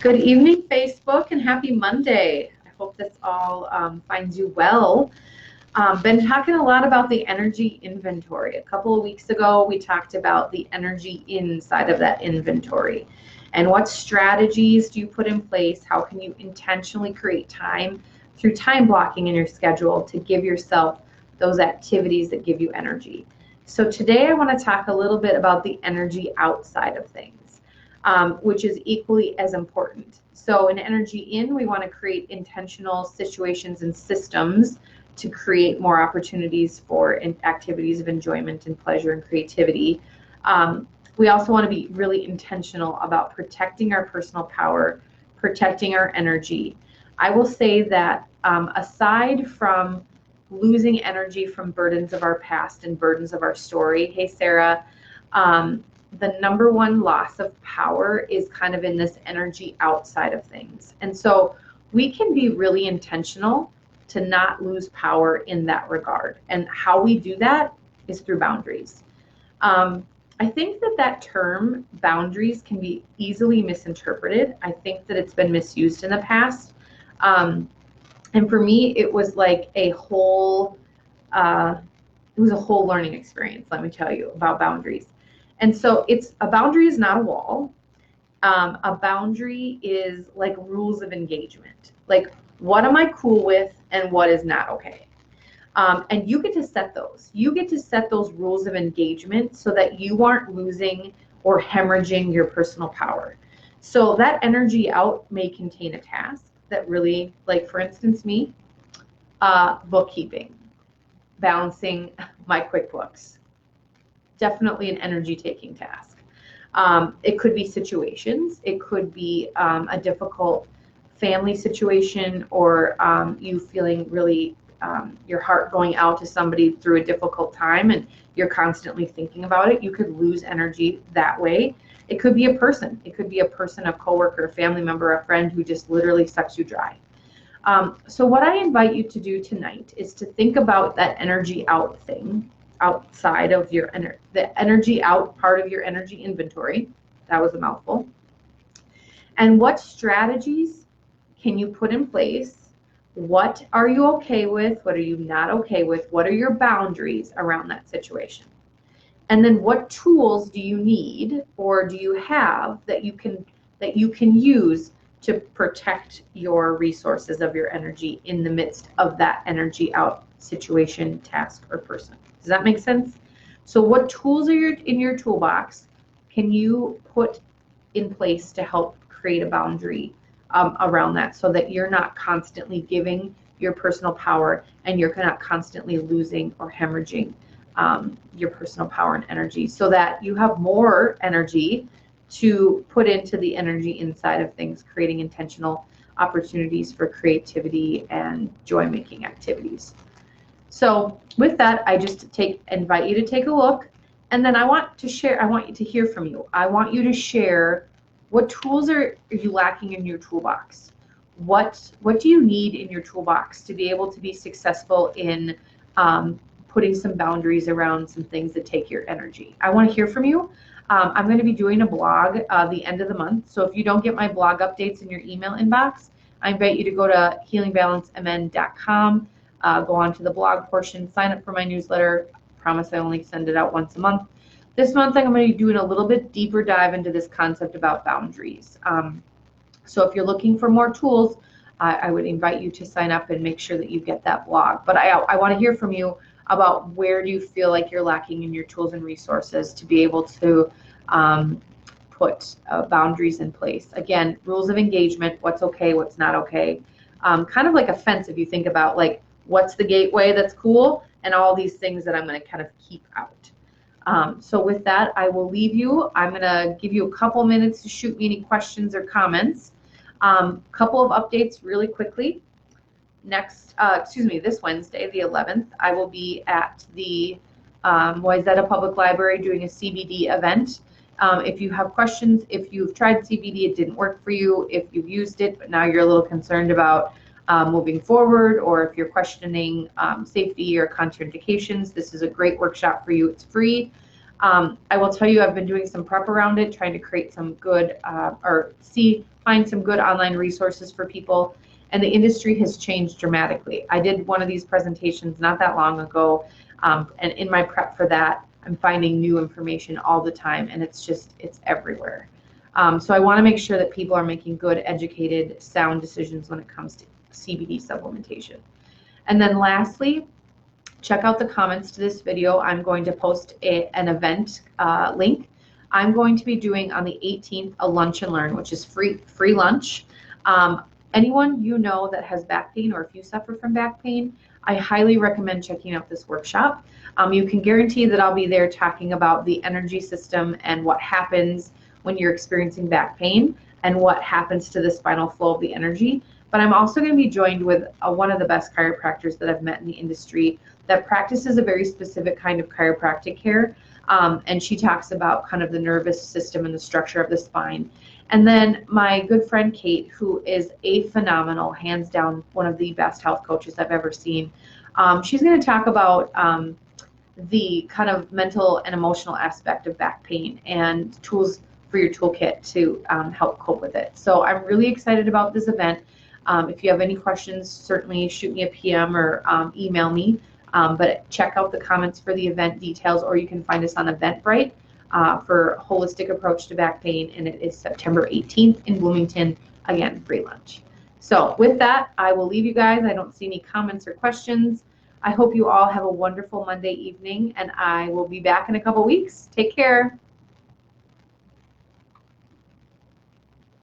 Good evening, Facebook, and happy Monday. I hope this all finds you well. Been talking a lot about the energy inventory. A couple of weeks ago, we talked about the energy inside of that inventory and what strategies do you put in place? How can you intentionally create time through time blocking in your schedule to give yourself those activities that give you energy? So today I want to talk a little bit about the energy outside of things, which is equally as important. So in energy in, we want to create intentional situations and systems to create more opportunities for activities of enjoyment and pleasure and creativity. We also want to be really intentional about protecting our personal power, protecting our energy. I will say that aside from losing energy from burdens of our past and burdens of our story, hey Sarah, the number one loss of power is kind of in this energy outside of things. And so we can be really intentional to not lose power in that regard. And how we do that is through boundaries. I think that term boundaries can be easily misinterpreted. I think that it's been misused in the past. And for me, it was like a whole learning experience, let me tell you, about boundaries. And so a boundary is not a wall. A boundary is like rules of engagement. Like, what am I cool with and what is not okay? And you get to set those. You get to set those rules of engagement so that you aren't losing or hemorrhaging your personal power. So that energy out may contain a task that really, like for instance me, bookkeeping, balancing my QuickBooks. Definitely an energy taking task. It could be situations. It could be a difficult family situation, or you feeling really your heart going out to somebody through a difficult time and you're constantly thinking about it. You could lose energy that way. It could be a person. It could be a person, a coworker, a family member, a friend who just literally sucks you dry. So what I invite you to do tonight is to think about that energy out thing outside of your the energy out part of your energy inventory. That was a mouthful. And what strategies can you put in place? What are you okay with? What are you not okay with? What are your boundaries around that situation? And then what tools do you need or do you have that you can use to protect your resources of your energy in the midst of that energy out situation, task, or person? Does that make sense? So what tools are in your toolbox can you put in place to help create a boundary around that, so that you're not constantly giving your personal power and you're not constantly losing or hemorrhaging your personal power and energy, so that you have more energy to put into the energy inside of things, creating intentional opportunities for creativity and joy-making activities. So with that, I just invite you to take a look, and then I want you to hear from you. I want you to share, what tools are you lacking in your toolbox? What do you need in your toolbox to be able to be successful in putting some boundaries around some things that take your energy? I want to hear from you. I'm going to be doing a blog the end of the month. So if you don't get my blog updates in your email inbox, I invite you to go to healingbalancemn.com, go on to the blog portion, sign up for my newsletter. I promise I only send it out once a month. This month, I'm going to be doing a little bit deeper dive into this concept about boundaries. So if you're looking for more tools, I would invite you to sign up and make sure that you get that blog. But I want to hear from you about where do you feel like you're lacking in your tools and resources to be able to put boundaries in place. Again, rules of engagement, what's okay, what's not okay. Kind of like a fence, if you think about like what's the gateway that's cool and all these things that I'm going to kind of keep out. So with that, I will leave you. I'm going to give you a couple minutes to shoot me any questions or comments. Couple of updates really quickly. This Wednesday, the 11th, I will be at the Wayzata Public Library doing a CBD event. If you have questions, if you've tried CBD, it didn't work for you, if you've used it, but now you're a little concerned about moving forward, or if you're questioning safety or contraindications, this is a great workshop for you. It's free. I will tell you, I've been doing some prep around it, trying to create some good find some good online resources for people. And the industry has changed dramatically. I did one of these presentations not that long ago, and in my prep for that, I'm finding new information all the time, and it's everywhere. So I want to make sure that people are making good, educated, sound decisions when it comes to CBD supplementation. And then lastly, check out the comments to this video. I'm going to post an event link. I'm going to be doing on the 18th a lunch and learn, which is free lunch. Anyone you know that has back pain, or if you suffer from back pain, I highly recommend checking out this workshop. You can guarantee that I'll be there talking about the energy system and what happens when you're experiencing back pain and what happens to the spinal flow of the energy. But I'm also going to be joined with one of the best chiropractors that I've met in the industry that practices a very specific kind of chiropractic care. And she talks about kind of the nervous system and the structure of the spine. And then my good friend Kate, who is a phenomenal, hands down, one of the best health coaches I've ever seen. She's going to talk about the kind of mental and emotional aspect of back pain and tools for your toolkit to help cope with it. So I'm really excited about this event. If you have any questions, certainly shoot me a PM or email me. But check out the comments for the event details, or you can find us on Eventbrite for Holistic Approach to Back Pain, and it is September 18th in Bloomington. Again, free lunch. So with that, I will leave you guys. I don't see any comments or questions. I hope you all have a wonderful Monday evening, and I will be back in a couple weeks. Take care.